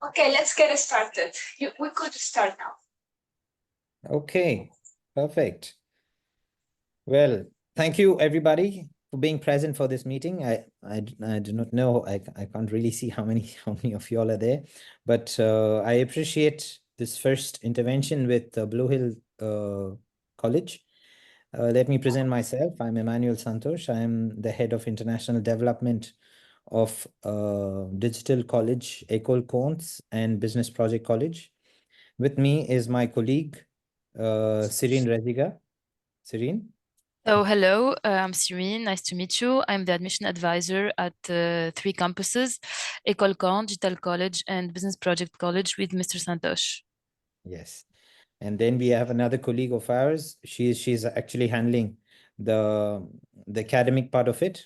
Okay, let's get started. We could start now. Okay, perfect. Well, thank you everybody for being present for this meeting. I do not know. I can't really see how many of you all are there, but I appreciate this first intervention with Blue Hill College. Let me present myself. I'm Emmanuel Santosh. I'm the head of international development of Digital College, École Comptes, and Business Project College. With me is my colleague, Sirine Reziga. Sirine? So hello, I'm Serene. Nice to meet you. I'm the admission advisor at three campuses, École Caen, Digital College, and Business Project College with Mr. Santosh. Yes. And then we have another colleague of ours. She's actually handling the academic part of it.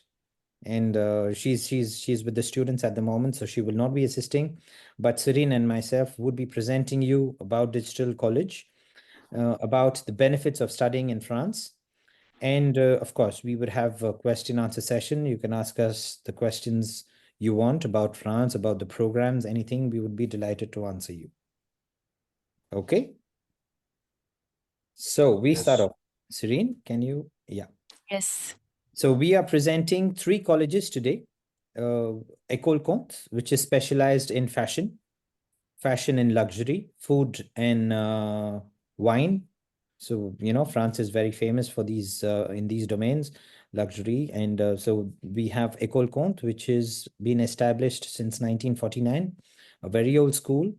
And she's with the students at the moment, so she will not be assisting. But Serene and myself would be presenting you about Digital College, about the benefits of studying in France. And of course, we would have a question answer session. You can ask us the questions you want about France, about the programs, anything. We would be delighted to answer you. Okay. So we start off. Serene, can you? Yeah. Yes. So we are presenting three colleges today. École Comptes, which is specialized in fashion and luxury, food and wine. So, you know, France is very famous for these in these domains, luxury. And so we have École Comptes, which has been established since 1949, a very old school.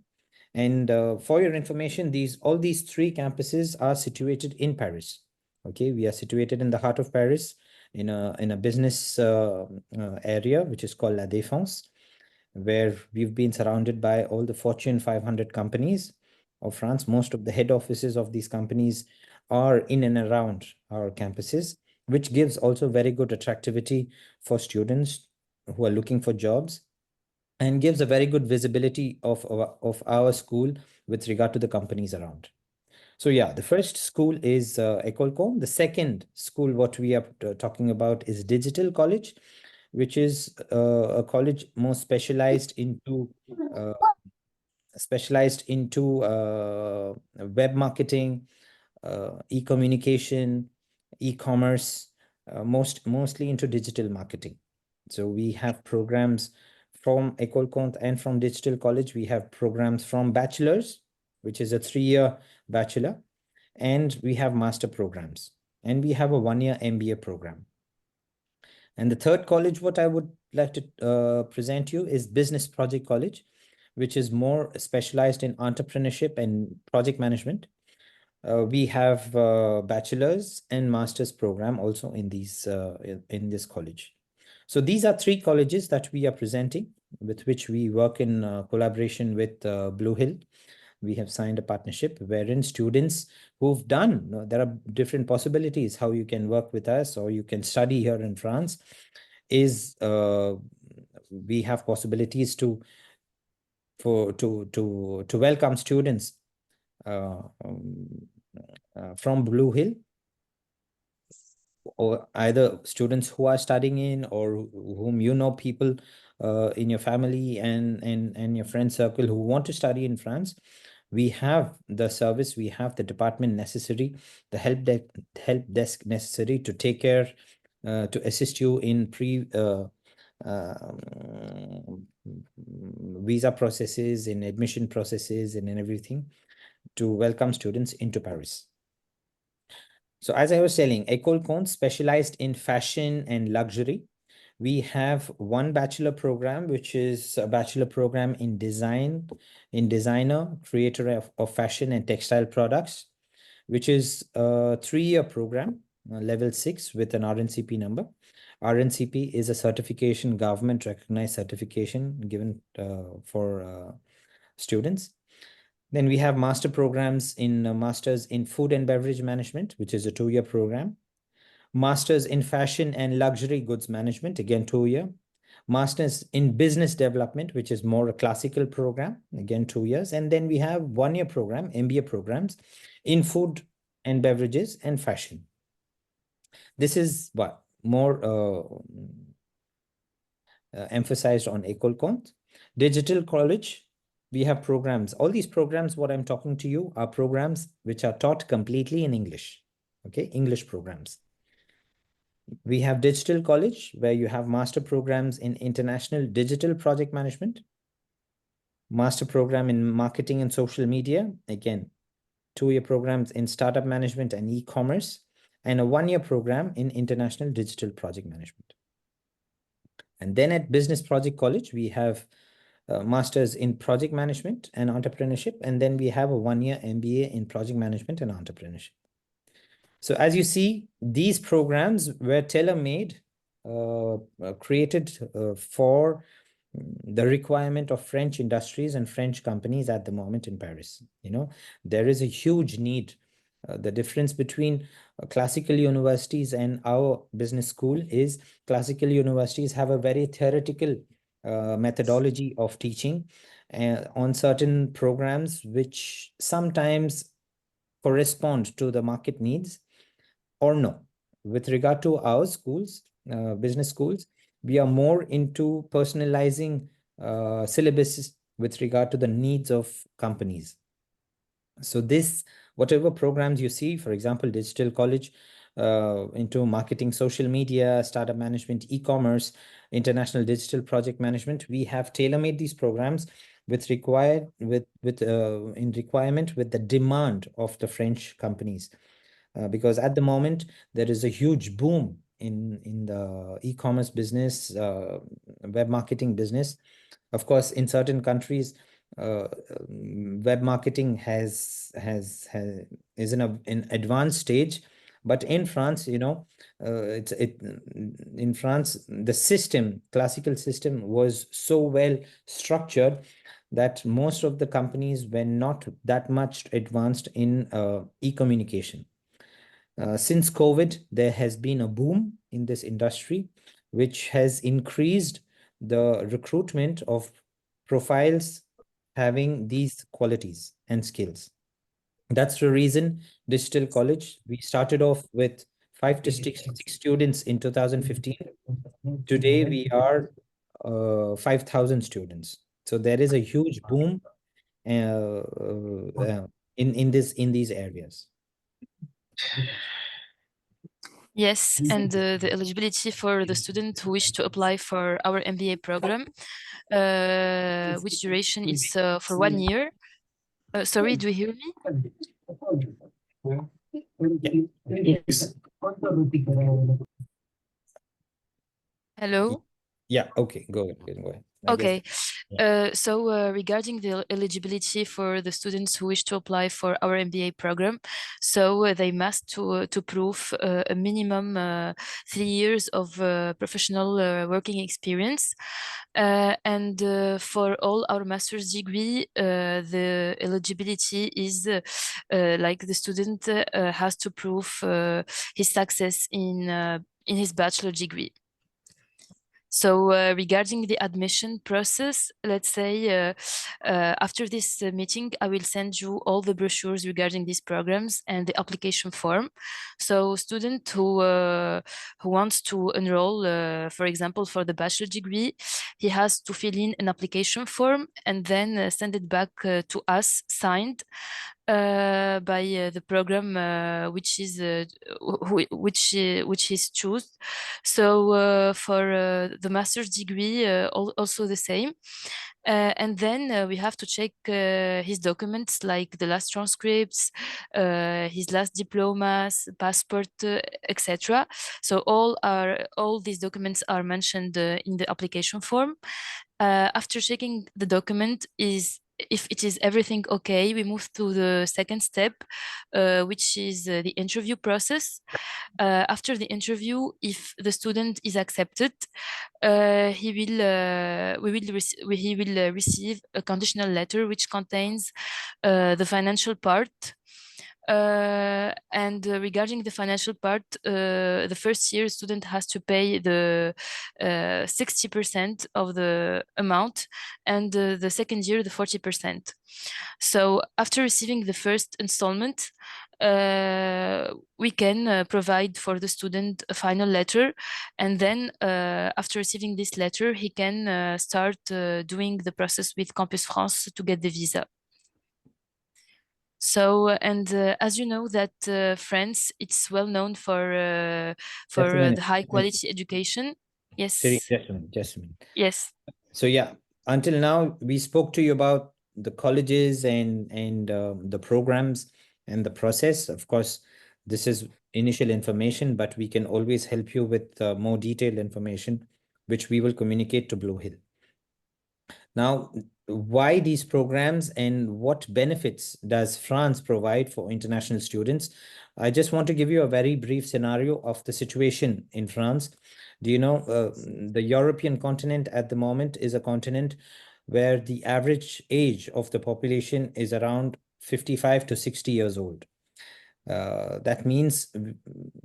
And for your information, all these three campuses are situated in Paris. Okay, we are situated in the heart of Paris in a business area, which is called La Défense, where we've been surrounded by all the Fortune 500 companies of France. Most of the head offices of these companies are in and around our campuses, which gives also very good attractivity for students who are looking for jobs and gives a very good visibility of our school with regard to the companies around. So yeah, the first school is École Comptes. The second school, what we are talking about, is Digital College, which is a college more uh, specialized into web marketing, e-communication, e-commerce, mostly into digital marketing. So we have programs from École Comptes and from Digital College. We have programs from bachelor's, which is a 3-year bachelor, and we have master programs, and we have a 1-year MBA program. And the third college, what I would like to present you is Business Project College, which is more specialized in entrepreneurship and project management. We have bachelor's and master's program also in in this college. So these are three colleges that we are presenting, with which we work in collaboration with Blue Hill. We have signed a partnership wherein students who've done, there are different possibilities how you can work with us or you can study here in France. We have possibilities to welcome students from Blue Hill, or either students who are studying in or whom you know, people in your family and your friend circle who want to study in France. We have the service, we have the department necessary, the help desk necessary to take care, to assist you in visa processes, in admission processes, and in everything to welcome students into Paris. So as I was telling, École Comptes specialized in fashion and luxury. We have one bachelor program, which is a bachelor program in designer, creator of fashion and textile products, which is a 3-year program, level 6 with an RNCP number. RNCP is a certification, government recognized certification given for students. Then we have master programs in masters in food and beverage management, which is a 2-year program. Masters in fashion and luxury goods management, again 2-year. Masters in business development, which is more a classical program, again 2 years. And then we have 1-year program, MBA programs in food and beverages and fashion. This is what more emphasized on École Comptes. Digital college, we have programs. All these programs, what I'm talking to you, are programs which are taught completely in English. Okay, English programs. We have digital college, where you have master programs in international digital project management, master program in marketing and social media, again, 2-year programs in startup management and e-commerce, and a 1-year program in international digital project management. And then at Business Project College, we have masters in project management and entrepreneurship, and then we have a 1-year MBA in project management and entrepreneurship. So as you see, these programs were tailor-made, created for the requirement of French industries and French companies at the moment in Paris. You know, there is a huge need. The difference between classical universities and our business school is classical universities have a very theoretical methodology of teaching on certain programs, which sometimes correspond to the market needs or no. With regard to our schools, business schools, we are more into personalizing syllabuses with regard to the needs of companies. So this, whatever programs you see, for example, digital college, into marketing, social media, startup management, e-commerce, international digital project management, we have tailor-made these programs with requirement with the demand of the French companies. Because at the moment, there is a huge boom in the e-commerce business, web marketing business. Of course, in certain countries, web marketing is in an advanced stage, but in France, you know, in France, the classical system was so well structured that most of the companies were not that much advanced in e-communication. Since COVID, there has been a boom in this industry, which has increased the recruitment of profiles having these qualities and skills. That's the reason Digital College, we started off with 5 to 6 students in 2015. Today, we are 5,000 students. So there is a huge boom in these areas. Yes, and the eligibility for the student who wish to apply for our MBA program, which duration is for 1 year. Sorry, do you hear me? Hello? Yeah, okay, go ahead. Okay, so regarding the eligibility for the students who wish to apply for our MBA program, so they must to prove a minimum 3 years of professional working experience. And for all our master's degree, the eligibility is like the student has to prove his success in his bachelor degree. So regarding the admission process, let's say after this meeting, I will send you all the brochures regarding these programs and the application form. So student who wants to enroll, for example, for the bachelor degree, he has to fill in an application form and then send it back to us signed by the program which is chosen. So for the master's degree, also the same. And then we have to check his documents, like the last transcripts, his last diplomas, passport, etc. So all these documents are mentioned in the application form. After checking the document, if it is everything okay, we move to the second step, which is the interview process. After the interview, if the student is accepted, he will receive a conditional letter which contains the financial part. And regarding the financial part, the first year student has to pay the 60% of the amount, and the second year the 40%. So after receiving the first installment, we can provide for the student a final letter, and then after receiving this letter, he can start doing the process with Campus France to get the visa. So, and as you know that France, it's well known for the high quality education. Yes. Just a minute. Yes. So yeah, until now we spoke to you about the colleges and the programs and the process. Of course, this is initial information, but we can always help you with more detailed information, which we will communicate to Blue Hill. Now, why these programs and what benefits does France provide for international students? I just want to give you a very brief scenario of the situation in France. Do you know the European continent at the moment is a continent where the average age of the population is around 55 to 60 years old. That means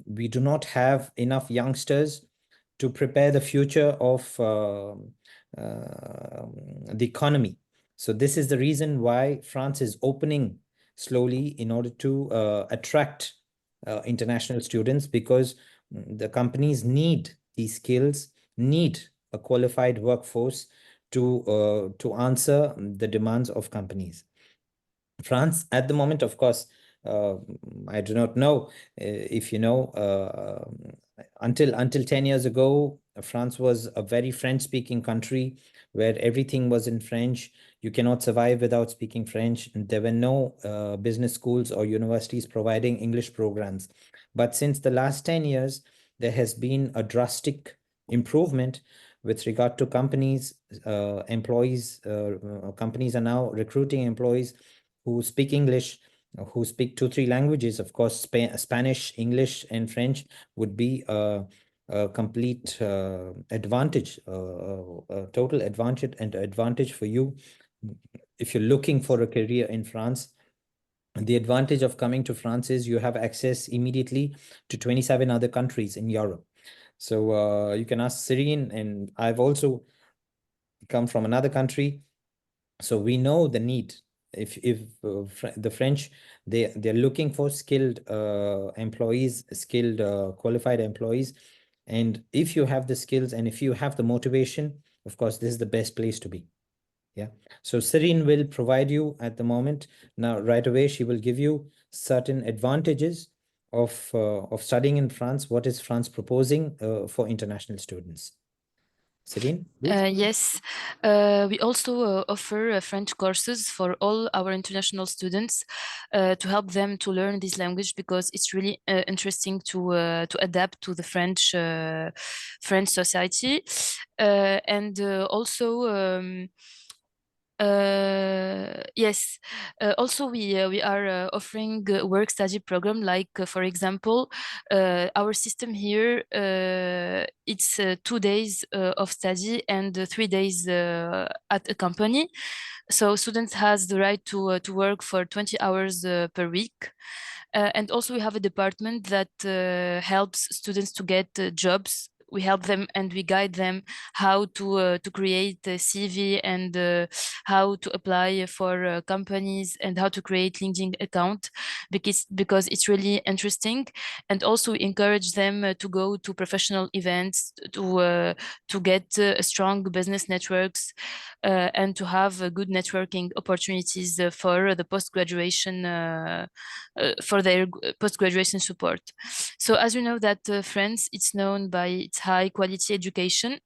we do not have enough youngsters to prepare the future of the economy. So this is the reason why France is opening slowly in order to attract international students, because the companies need these skills, need a qualified workforce to answer the demands of companies. France at the moment, of course, I do not know if you know, until 10 years ago, France was a very French-speaking country where everything was in French. You cannot survive without speaking French. There were no business schools or universities providing English programs. But since the last 10 years, there has been a drastic improvement with regard to companies, employees. Companies are now recruiting employees who speak English, who speak 2-3 languages. Of course, Spanish, English, and French would be a complete advantage, a total advantage for you if you're looking for a career in France. The advantage of coming to France is you have access immediately to 27 other countries in Europe. So you can ask Serene, and I've also come from another country, so we know the need. If the French, they're looking for skilled employees, skilled qualified employees, and if you have the skills and if you have the motivation, of course, this is the best place to be. Yeah. So Serene will provide you at the moment. Now, right away, she will give you certain advantages of studying in France. What is France proposing for international students? Serene, please. Yes, we also offer French courses for all our international students to help them to learn this language, because it's really interesting to adapt to the French society, and also. Yes, also we are offering work study program, like for example, our system here, it's 2 days of study and 3 days at a company. So students has the right to work for 20 hours per week. And also we have a department that helps students to get jobs. We help them and we guide them how to create a CV, and how to apply for companies, and how to create LinkedIn account, because it's really interesting. And also we encourage them to go to professional events to get strong business networks, and to have good networking opportunities for the post-graduation, for their post-graduation support. So as you know that France, it's known by its high quality education.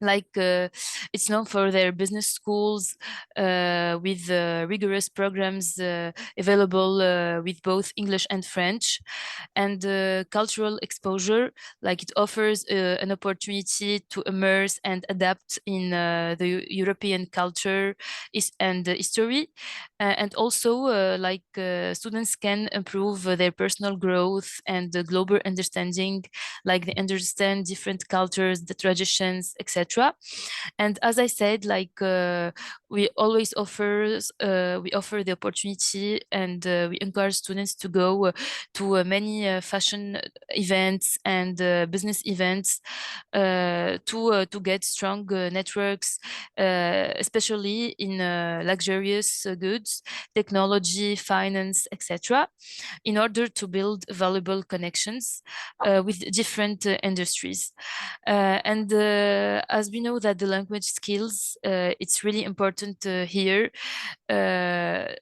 Like it's known for their business schools with rigorous programs available with both English and French, and cultural exposure. Like it offers an opportunity to immerse and adapt in the European culture and history, and also students can improve their personal growth and global understanding. Like they understand different cultures, the traditions, etc. etc. And as I said, like we always offer the opportunity, and we encourage students to go to many fashion events and business events to get strong networks, especially in luxurious goods, technology, finance, etc., in order to build valuable connections with different industries. And as we know that the language skills, it's really important here.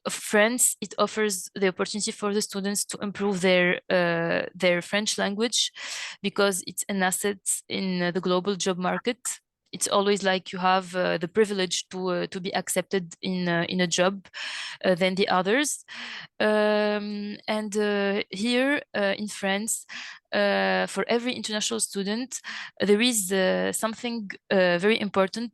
France, it offers the opportunity for the students to improve their French language, because it's an asset in the global job market. It's always like you have the privilege to be accepted in a job than the others. And here in France, for every international student, there is something very important,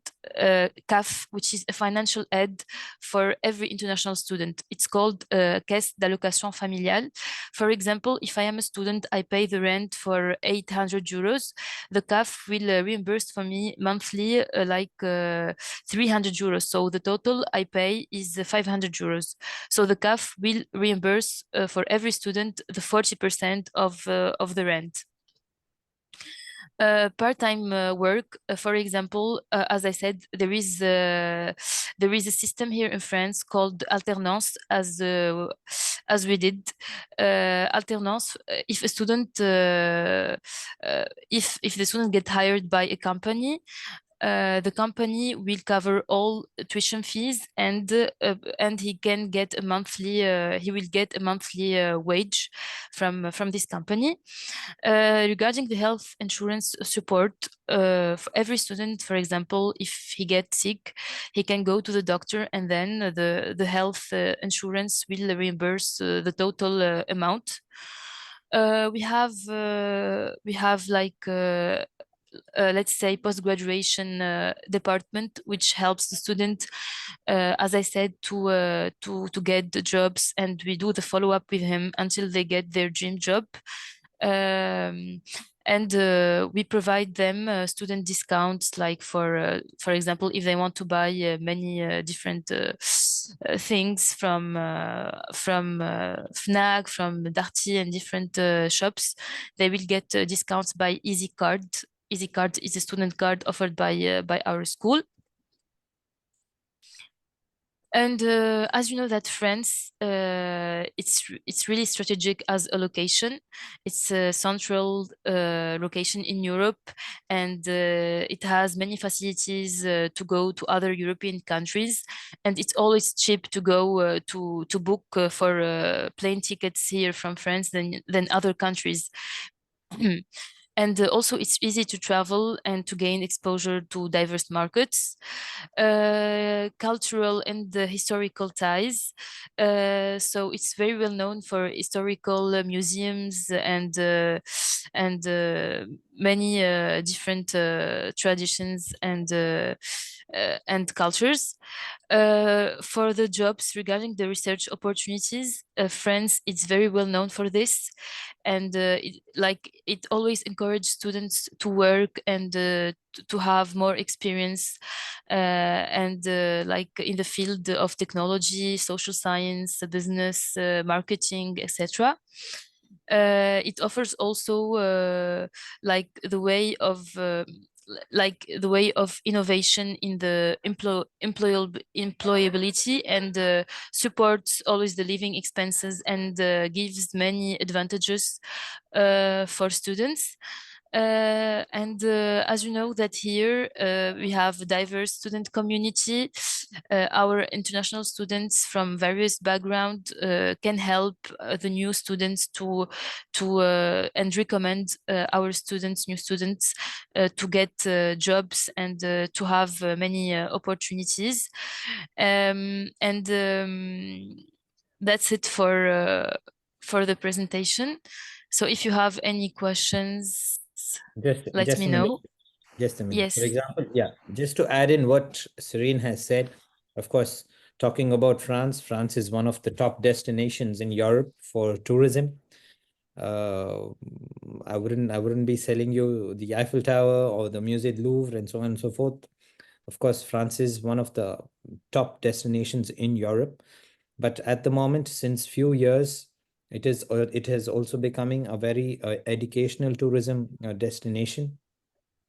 CAF, which is a financial aid for every international student. It's called Caisse d'allocation familiale. For example, if I am a student, I pay the rent for 800 euros. The CAF will reimburse for me monthly like 300 euros. So the total I pay is 500 euros. So the CAF will reimburse for every student the 40% of the rent. Part-time work, for example, as I said, there is a system here in France called alternance, as we did. Alternance, if a student, if the student get hired by a company, the company will cover all tuition fees, and he can get a monthly he will get a monthly wage from this company. Regarding the health insurance support, for every student, for example, if he gets sick, he can go to the doctor, and then the health insurance will reimburse the total amount. We have like let's say post-graduation department, which helps the student, as I said, to get the jobs, and we do the follow-up with him until they get their dream job. And we provide them student discounts, like for example, if they want to buy many different things from Fnac, from Darty, and different shops, they will get discounts by Easy Card. Easy Card is a student card offered by our school. And as you know that France, it's really strategic as a location. It's a central location in Europe, and it has many facilities to go to other European countries. And it's always cheap to go to book for plane tickets here from France than other countries. And also it's easy to travel and to gain exposure to diverse markets, cultural and historical ties. So it's very well known for historical museums and many different traditions and cultures. For the jobs, regarding the research opportunities, France is very well known for this, and it always encourages students to work and to have more experience, and like in the field of technology, social science, business, marketing, etc. It offers also like the way of innovation in the employability, and supports always the living expenses, and gives many advantages for students. And as you know that here we have a diverse student community. Our international students from various backgrounds can help the new students to and recommend our new students to get jobs, and to have many opportunities. And that's it for the presentation. So if you have any questions, let me know. Just a minute. Yes. For example, yeah, just to add in what Serene has said, of course, talking about France, France is one of the top destinations in Europe for tourism. I wouldn't be selling you the Eiffel Tower or the Musée du Louvre and so on and so forth. Of course, France is one of the top destinations in Europe, but at the moment, since few years, it has also becoming a very educational tourism destination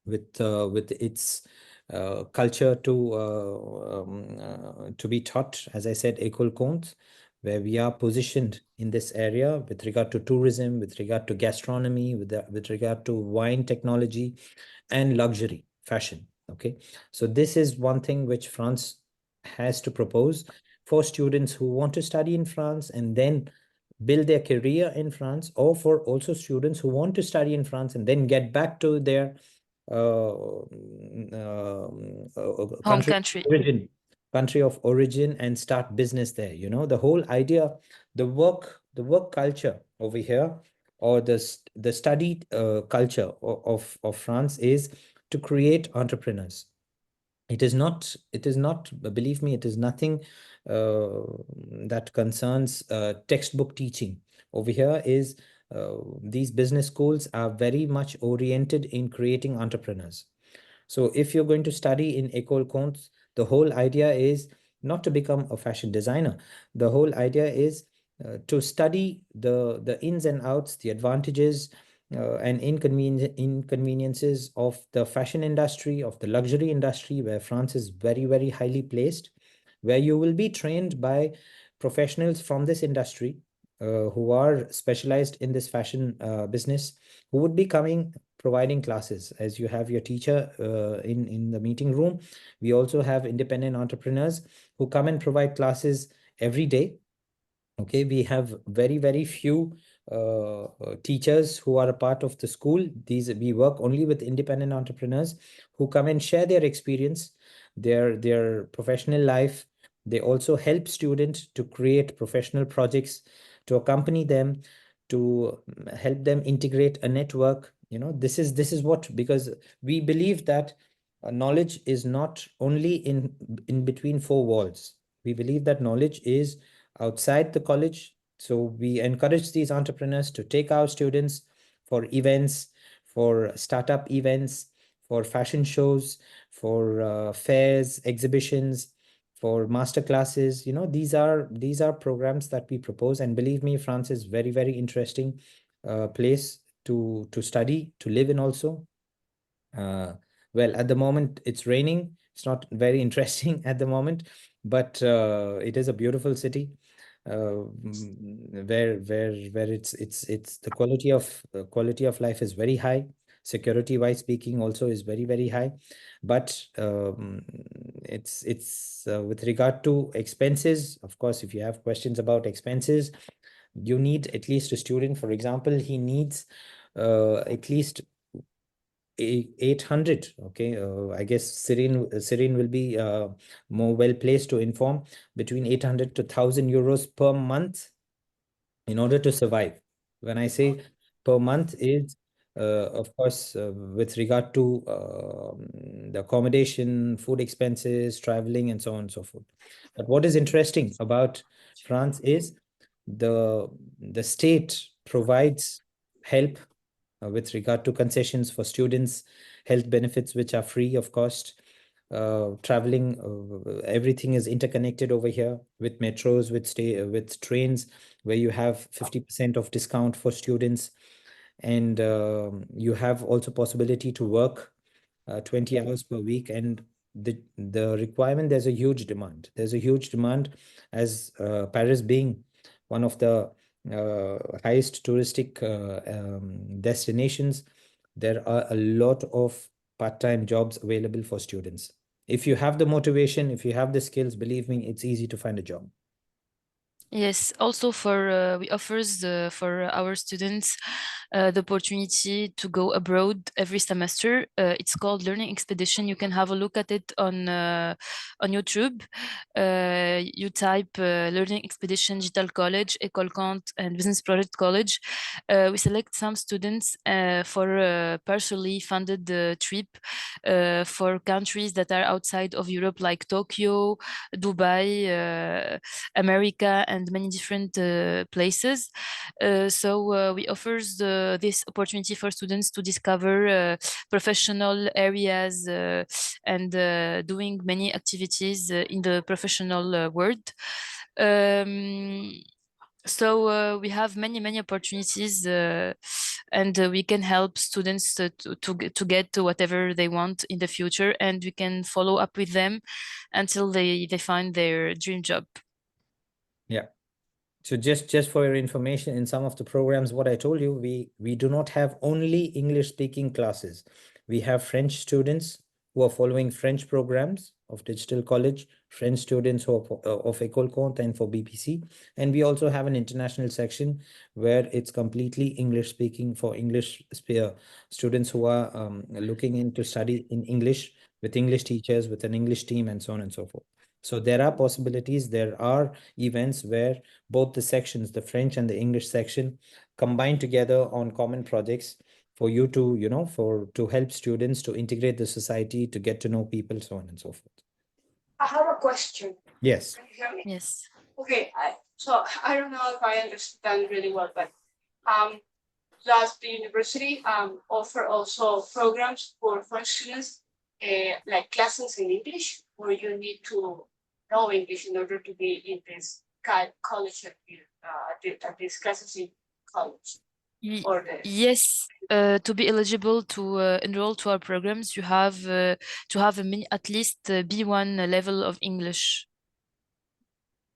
with its culture to be taught. As I said, École Comte, where we are positioned in this area with regard to tourism, with regard to gastronomy, with regard to wine technology and luxury fashion. Okay, so this is one thing which France has to propose for students who want to study in France and then build their career in France, or for also students who want to study in France and then get back to their Home country country. of origin, country of origin, and start business there. You know, the whole idea, the work culture over here, or the study culture of France is to create entrepreneurs. It is not, believe me, it is nothing that concerns textbook teaching. Over here is these business schools are very much oriented in creating entrepreneurs. So if you're going to study in École Comte, the whole idea is not to become a fashion designer. The whole idea is to study the ins and outs, the advantages and inconveniences of the fashion industry, of the luxury industry, where France is very, very highly placed, where you will be trained by professionals from this industry who are specialized in this fashion business, who would be coming providing classes. As you have your teacher in the meeting room, we also have independent entrepreneurs who come and provide classes every day. Okay, we have very, very few teachers who are a part of the school. We work only with independent entrepreneurs who come and share their experience, their professional life. They also help students to create professional projects, to accompany them, to help them integrate a network. You know, this is what, because we believe that knowledge is not only in between four walls. We believe that knowledge is outside the college. So we encourage these entrepreneurs to take our students for events, for startup events, for fashion shows, for fairs, exhibitions, for master classes. You know, these are programs that we propose, and believe me, France is very, very interesting place to study, to live in also. Well, at the moment it's raining. It's not very interesting at the moment, but it is a beautiful city where it's the quality of life is very high. Security wise speaking also is very, very high. But it's with regard to expenses, of course, if you have questions about expenses, you need at least a student, for example, he needs at least 800. Okay, I guess Cyrene will be more well placed to inform, between 800 to 1,000 euros per month in order to survive. When I say per month is of course with regard to the accommodation, food expenses, traveling, and so on and so forth. But what is interesting about France is the state provides help with regard to concessions for students, health benefits which are free of cost, traveling, everything is interconnected over here with metros, with trains, where you have 50% of discount for students, and you have also possibility to work 20 hours per week. And the requirement, there's a huge demand. There's a huge demand, as Paris being one of the highest touristic destinations. There are a lot of part-time jobs available for students. If you have the motivation, if you have the skills, believe me, it's easy to find a job. Yes, also for we offers for our students the opportunity to go abroad every semester. It's called Learning Expedition. You can have a look at it on YouTube. You type Learning Expedition Digital College, École Comte, and Business Project College. We select some students for a partially funded trip for countries that are outside of Europe, like Tokyo, Dubai, America, and many different places. So we offer this opportunity for students to discover professional areas and doing many activities in the professional world. So we have many opportunities, and we can help students to get to whatever they want in the future, and we can follow up with them until they find their dream job. Yeah. So just for your information, in some of the programs, what I told you, we do not have only English speaking classes. We have French students who are following French programs of digital college, French students who are of École Compte and for BPC. And we also have an international section where it's completely English speaking for English students who are looking into study in English with English teachers, with an English team, and so on and so forth. So there are possibilities, there are events where both the sections, the French and the English section, combine together on common projects for you to, to help students to integrate the society, to get to know people, so on and so forth. I have a question. Yes. Can you hear me? Yes. Okay, so I don't know if I understand really well, but does the university offer also programs for French students, like classes in English, or you need to know English in order to be in this college at these classes in college? Or Yes, to be eligible to enroll to our programs, you have to have at least B1 level of English.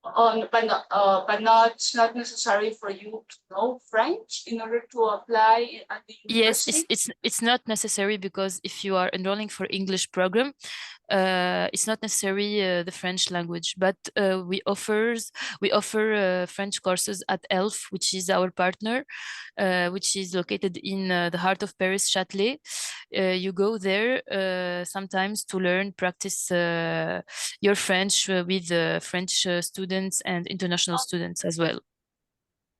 But it's not necessary for you to know French in order to apply at the university? Yes, it's not necessary, because if you are enrolling for English program, it's not necessary the French language, but we offer French courses at ELF, which is our partner, which is located in the heart of Paris, Châtelet. You go there sometimes to practice your French with French students and international students as well.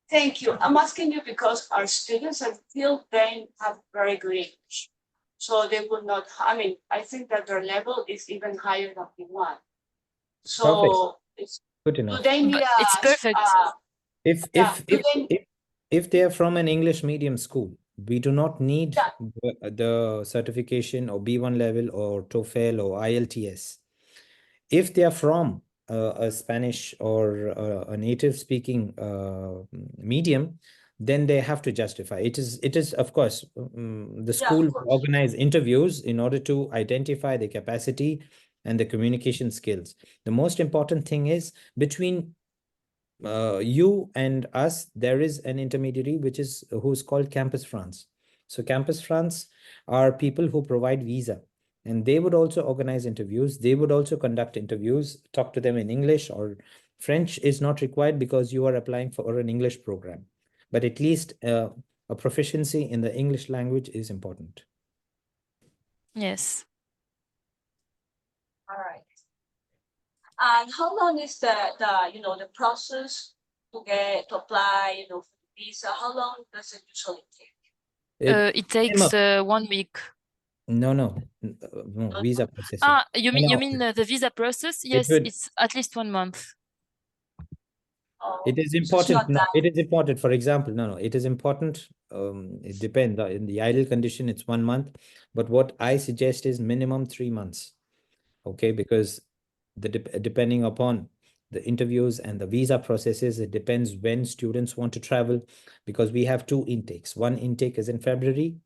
Thank you. I'm asking you because our students until then have very good English. So they will not, I think that their level is even higher than B1. So it's good enough. Do they need It's perfect. If they are from an English medium school, we do not need the certification or B1 level or TOEFL or IELTS. If they are from a Spanish or a native speaking medium, then they have to justify. It is of course, the school organize interviews in order to identify the capacity and the communication skills. The most important thing is between you and us, there is an intermediary who's called Campus France. So Campus France are people who provide visa, and they would also organize interviews. They would also conduct interviews, talk to them in English, or French is not required because you are applying for an English program. But at least a proficiency in the English language is important. Yes. All right. And how long is the process to apply, for the visa? How long does it usually take? It takes 1 week. No, visa processing. You mean the visa process? Yes, it's at least 1 month. It is important. No, it is important. For example, no, it is important. It depends. In the ideal condition, it's 1 month. But what I suggest is minimum 3 months. Okay, because depending upon the interviews and the visa processes, it depends when students want to travel, because we have 2 intakes. One intake is in February,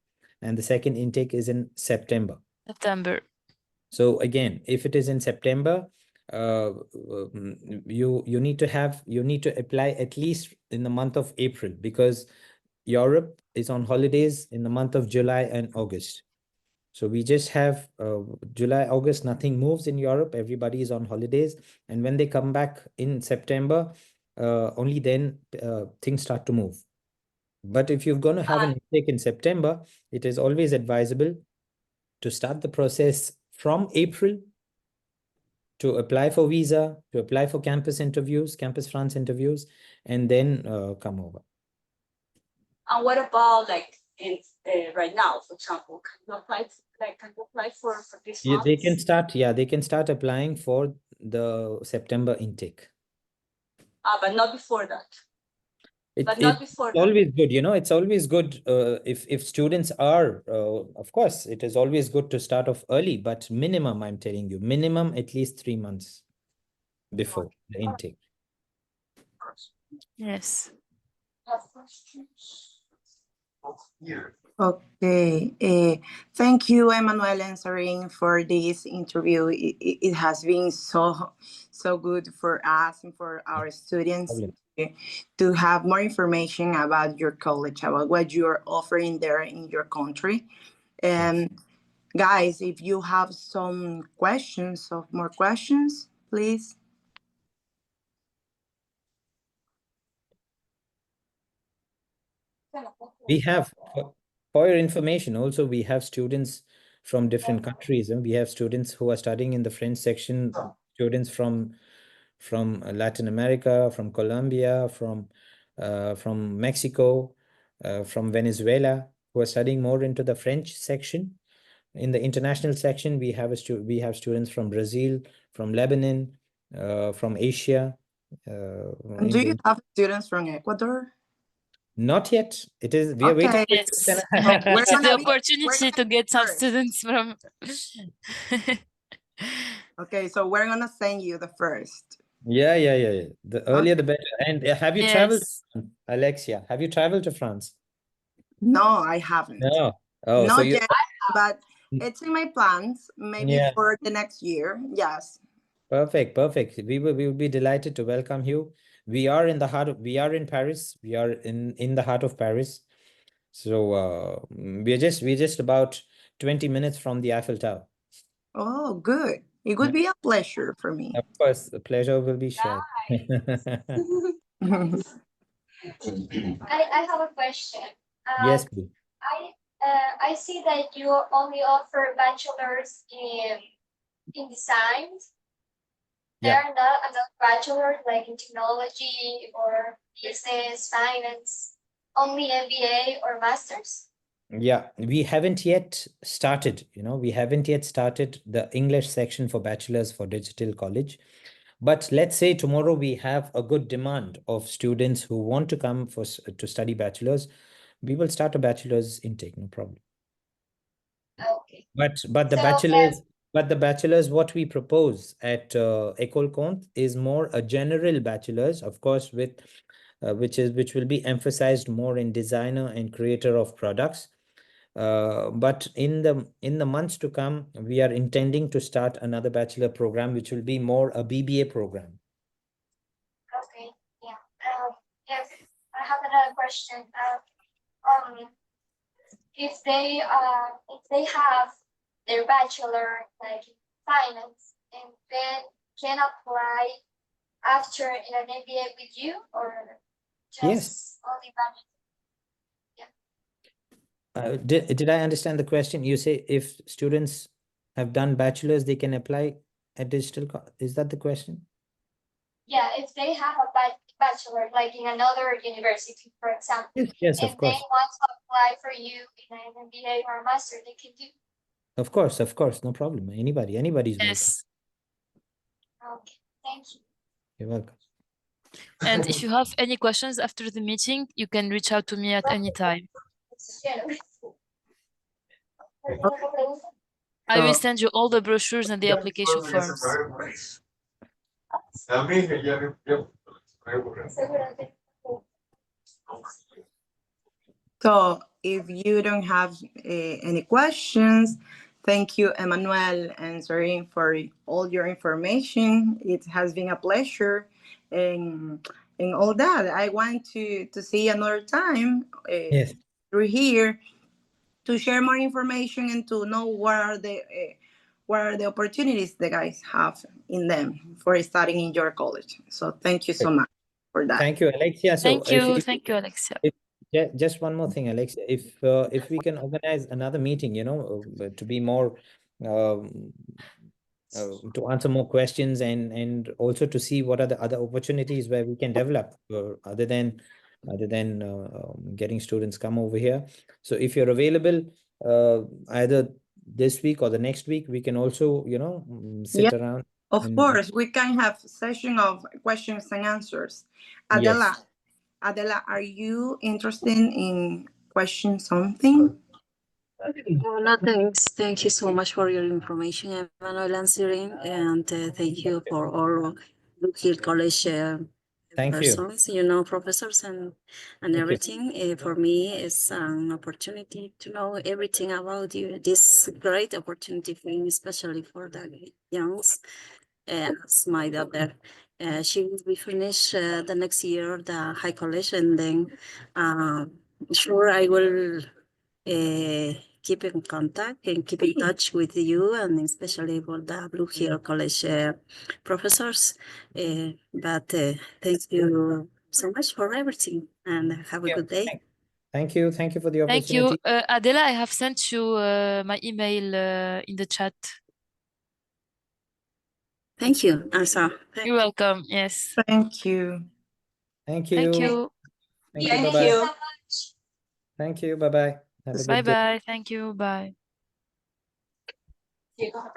and the second intake is in September. So again, if it is in September, you need to apply at least in the month of April, because Europe is on holidays in the month of July and August. So we just have July, August, nothing moves in Europe. Everybody is on holidays. And when they come back in September, only then things start to move. But if you're going to have an intake in September, it is always advisable to start the process from April, to apply for visa, to apply for campus interviews, Campus France interviews, and then come over. And what about right now, for example, can you apply for this month? They can start applying for the September intake. but not before that. But It's not before that. always good, it's always good if students are, of course, it is always good to start off early, but minimum, I'm telling you, minimum at least 3 months before the intake. Yes. Okay. Thank you, Emmanuel and Serene, for this interview. It has been so good for us and for our students to have more information about your college, about what you're offering there in your country. And guys, if you have some questions or more questions, please. We have, for your information, also, we have students from different countries, and we have students who are studying in the French section, students from Latin America, from Colombia, from Mexico, from Venezuela, who are studying more into the French section. In the international section, we have students from Brazil, from Lebanon, from Asia. Do you have students from Ecuador? Not yet. We are waiting. Yes. We're It's the gonna opportunity to get some first. students from. Okay, so we're gonna send you the first. Yeah. The earlier the better. And have you traveled, Yes. Alexia? Have you traveled to France? No, I haven't. No. Oh, so Not you. yet, but it's in my plans. Maybe Yeah. for the next year. Yes. Perfect. We will be delighted to welcome you. We are in Paris. We are in the heart of Paris. So we're just about 20 minutes from the Eiffel Tower. Oh, good. It would be a pleasure for me. Of course, the pleasure will be shared. I have a question. Yes, please. I see that you only offer bachelors in design. There Yeah. are not enough bachelors like in technology or business, finance, only MBA or masters. Yeah, we haven't yet started, we haven't yet started the English section for bachelors for digital college. But let's say tomorrow we have a good demand of students who want to come to study bachelors. We will start a bachelor's intake, no problem. Okay. But the bachelors, what we propose at École Comte is more a general bachelor's, of course, with which will be emphasized more in designer and creator of products. But in the months to come, we are intending to start another bachelor program, which will be more a BBA program. Okay. Yeah. Yes. I have another question. If they have their bachelor like in finance and then can apply after in an MBA with you or just Yes. only bachelor? Did I understand the question? You say if students have done bachelor's, they can apply at is that the question? Yeah, if they have a bachelor like in another university, for example, Yes, and of course. they want to apply for you in an MBA or a master, they can do. Of course, no problem. Anybody's welcome. Yes. Okay, thank you. You're welcome. And if you have any questions after the meeting, you can reach out to me at any time. I will send you all the brochures and the application forms. So if you don't have any questions, thank you, Emmanuel and Serene, for all your information. It has been a pleasure. And all that, I want to see another time Yes. through here to share more information and to know what are the opportunities the guys have in them for studying in your college. So thank you so much for that. Thank you, Alexia. So Thank you, Alexia. Just one more thing, Alexia. If we can organize another meeting, to be more to answer more questions and also to see what are the other opportunities where we can develop other than getting students come over here. So if you're available either this week or the next week, we can also sit around. Of And- course, we can have session of questions and answers. Adela, Yes. Adela, are you interested in question something? No, thanks. Thank you so much for your information, Emmanuel answering, and thank you for all Blue Hill College Thank you. persons, professors and you. everything. For me, it's an opportunity to know everything about you. This great opportunity for me, especially for the youngs. As my daughter, she will be finished the next year the high college, and then sure I will keep in contact and keep in touch with you, and especially for the Blue Hill College professors. But thank you so much for everything, and have a good day. Thank you. Thank you for the Thank you. opportunity. Adela, I have sent you my email in the chat. Thank you, Asa. You're welcome. Yes. Thank you. Thank you. Thank you. Thank you. Thank Bye-bye. you. Thank you. Bye-bye. Have a good day. Bye bye. Thank you. Bye. Llega a